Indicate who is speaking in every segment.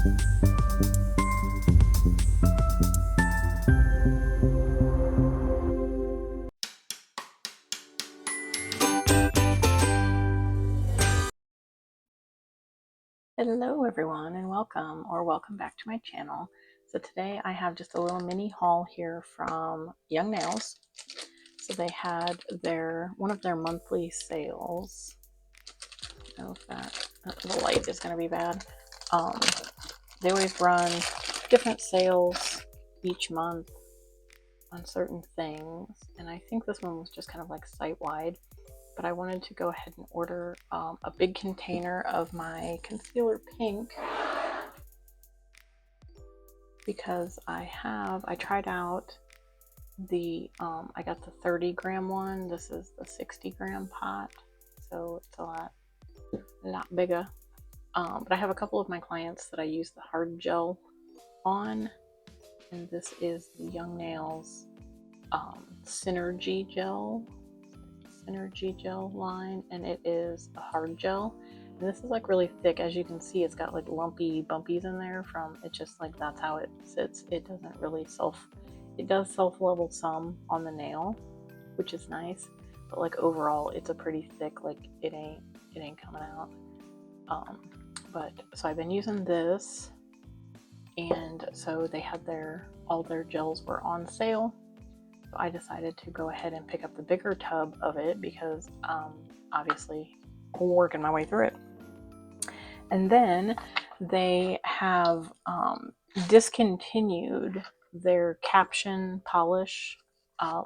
Speaker 1: Hello everyone, and welcome back to my channel. So today I have just a little mini haul here from Young Nails. So they had one of their monthly sales. I don't know if the light is going to be bad. They always run different sales each month on certain things, and I think this one was just kind of like site-wide. But I wanted to go ahead and order a big container of my concealer pink because I tried out I got the 30 gram one. This is the 60 gram pot, so it's a lot bigger. But I have a couple of my clients that I use the hard gel on, and this is the Young Nails Synergy gel line, and it is a hard gel, and this is like really thick. As you can see, it's got like lumpy bumpies in there from it, just like that's how it sits. It doesn't really it does self level some on the nail, which is nice, but like overall it's a pretty thick, like it ain't coming out. But so I've been using this, and so they had all their gels were on sale. So I decided to go ahead and pick up the bigger tub of it because obviously I'm working my way through it. And then they have discontinued their caption polish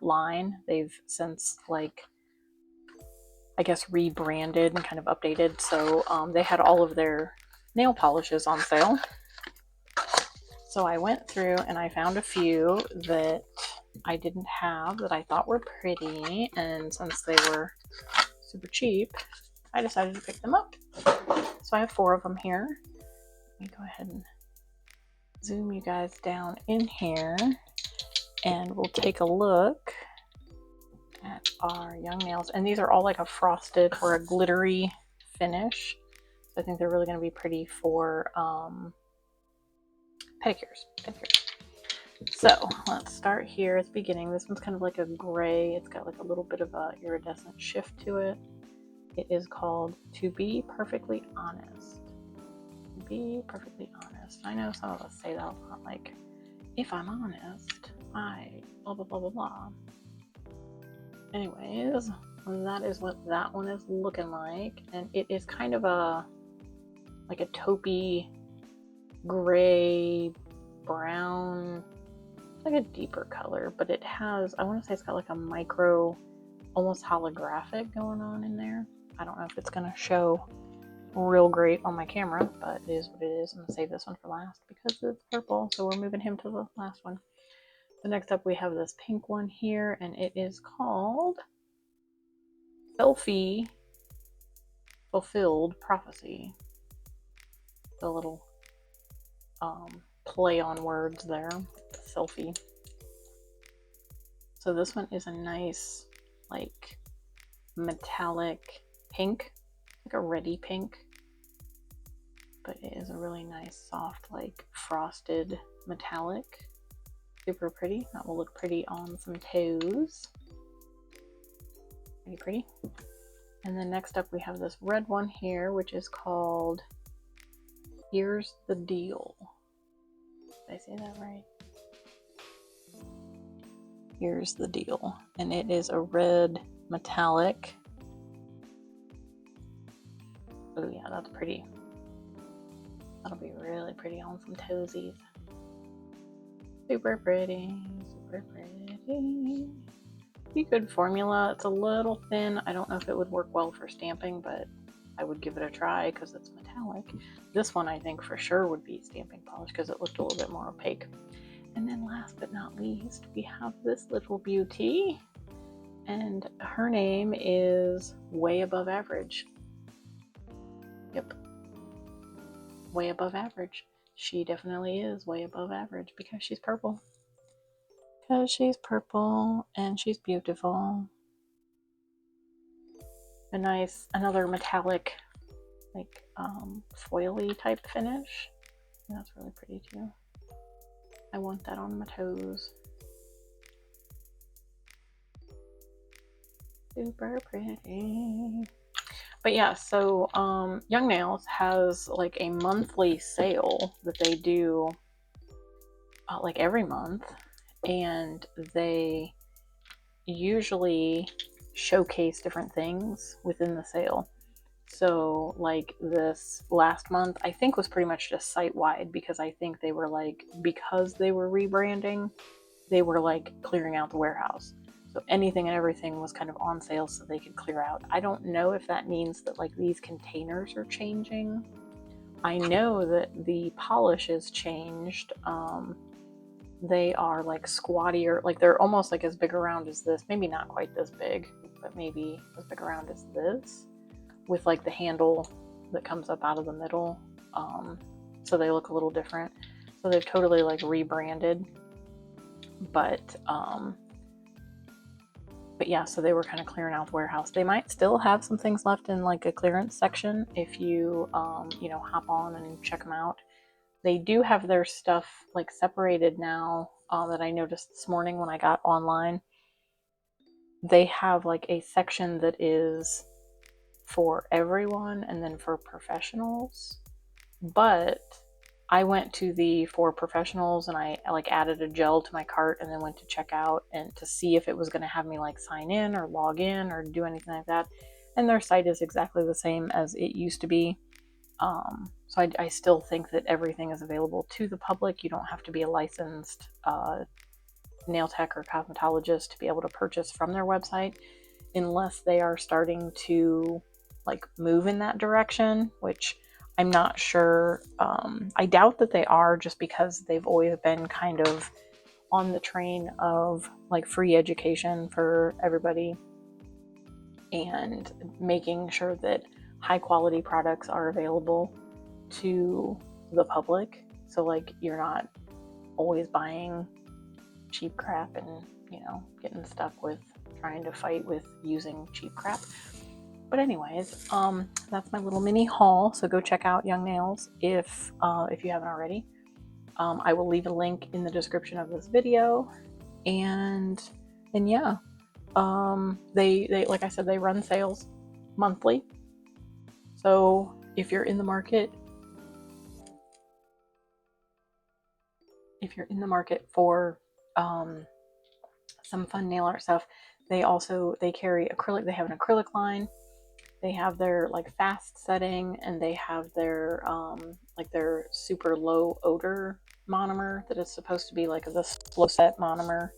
Speaker 1: line. They've since, like, I guess, rebranded and kind of updated. So they had all of their nail polishes on sale. So I went through and I found a few that I didn't have that I thought were pretty, and since they were super cheap, I decided to pick them up. So I have 4 of them here. Let me go ahead and zoom you guys down in here, and we'll take a look at our Young Nails. And these are all like a frosted or a glittery finish. So I think they're really going to be pretty for pedicures. So let's start here at the beginning. This one's kind of like a gray. It's got like a little bit of a iridescent shift to it. It is called To Be Perfectly Honest. To be perfectly honest. I know some of us say that a lot, like, if I'm honest, I blah blah blah blah blah. Anyways, that is what that one is looking like, and it is kind of a taupey gray brown, like a deeper color, but it has, I want to say it's got like a micro, almost holographic going on in there. I don't know if it's going to show real great on my camera, but it is what it is. I'm going to save this one for last because it's purple, so we're moving him to the last one. So next up we have this pink one here, and it is called Selfie Fulfilled Prophecy. The little play on words there, selfie. So this one is a nice, like, metallic pink, like a reddy pink, but it is a really nice soft, like, frosted metallic. Super pretty. That will look pretty on some toes. Pretty pretty. And then next up we have this red one here, which is called Here's the Deal. Did I say that right? Here's the Deal. And it is a red metallic. Oh yeah, that's pretty. That'll be really pretty on some toesies. Super pretty, super pretty. Pretty good formula. It's a little thin. I don't know if it would work well for stamping, but I would give it a try because it's metallic. This one I think for sure would be stamping polish because it looked a little bit more opaque. And then last but not least, we have this little beauty, and her name is Way Above Average. Yep. Way above average. She definitely is way above average because she's purple. Because she's purple and she's beautiful. A nice, another metallic, like foily type finish. That's really pretty too. I want that on my toes. Super pretty. But yeah, so Young Nails has like a monthly sale that they do like every month, and they usually showcase different things within the sale. So like this last month, I think was pretty much just site-wide, because I think they were like, because they were rebranding, they were like clearing out the warehouse. So anything and everything was kind of on sale so they could clear out. I don't know if that means that like these containers are changing. I know that the polish is changed. They are like squattier, like they're almost like as big around as this, maybe not quite this big, but maybe as big around as this, with like the handle that comes up out of the middle. So they look a little different. So they've totally like rebranded. But yeah, so they were kind of clearing out the warehouse. They might still have some things left in like a clearance section if you you know, hop on and check them out. They do have their stuff like separated now, that I noticed this morning when I got online. They have like a section that is for everyone and then for professionals. But I went to the for professionals and I like added a gel to my cart and then went to check out and to see if it was going to have me like sign in or log in or do anything like that. And their site is exactly the same as it used to be. So I still think that everything is available to the public. You don't have to be a licensed nail tech or cosmetologist to be able to purchase from their website, unless they are starting to like move in that direction, which I'm not sure. I doubt that they are, just because they've always been kind of on the train of like free education for everybody and making sure that high quality products are available to the public. So like you're not always buying cheap crap and, you know, getting stuck with trying to fight with using cheap crap. But anyways, that's my little mini haul. So go check out Young Nails if you haven't already. I will leave a link in the description of this video. And yeah, they like I said, they run sales monthly. So if you're in the market, for some fun nail art stuff, they carry acrylic. They have an acrylic line. They have their like fast setting, and they have their like their super low odor monomer that is supposed to be like the slow set monomer.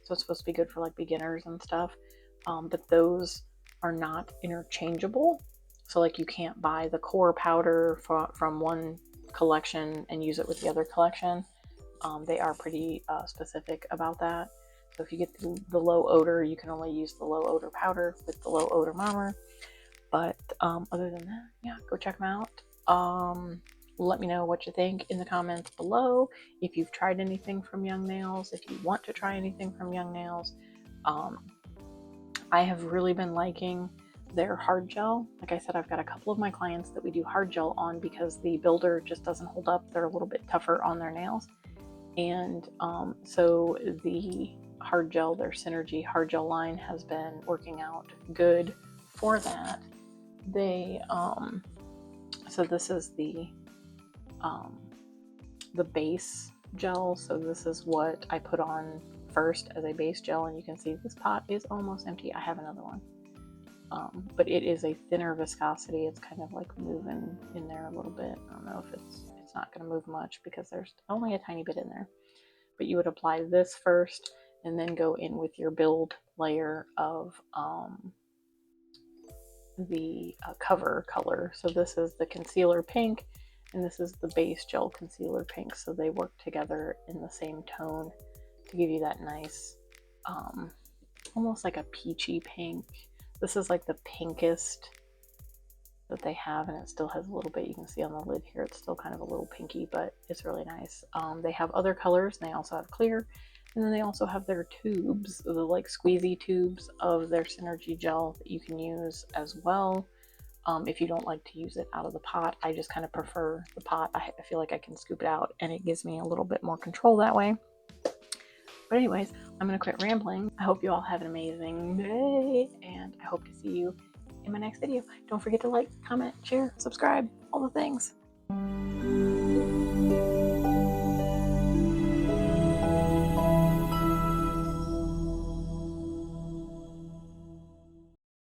Speaker 1: So it's supposed to be good for like beginners and stuff. But those are not interchangeable. So like you can't buy the core powder from one collection and use it with the other collection. They are pretty specific about that. So if you get the low odor, you can only use the low odor powder with the low odor monomer. But other than that, yeah, go check them out. Let me know what you think in the comments below. If you've tried anything from Young Nails, if you want to try anything from Young Nails. I have really been liking their hard gel. Like I said, I've got a couple of my clients that we do hard gel on because the builder just doesn't hold up. They're a little bit tougher on their nails. And so the hard gel, their Synergy hard gel line, has been working out good for that. They so this is the base gel. So this is what I put on first as a base gel, and you can see this pot is almost empty. I have another one, but it is a thinner viscosity. It's kind of like moving in there a little bit. I don't know if it's not going to move much because there's only a tiny bit in there. But you would apply this first and then go in with your build layer of the cover color. So this is the concealer pink, and this is the base gel concealer pink. So they work together in the same tone to give you that nice, almost like a peachy pink. This is like the pinkest that they have, and it still has a little bit, you can see on the lid here, it's still kind of a little pinky, but it's really nice. They have other colors, and they also have clear, and then they also have their tubes, the like squeezy tubes of their Synergy gel that you can use as well. if you don't like to use it out of the pot. I just kind of prefer the pot. I feel like I can scoop it out and it gives me a little bit more control that way. But anyways, I'm going to quit rambling. I hope you all have an amazing day, and I hope to see you in my next video. Don't forget to like, comment, share, subscribe, all the things.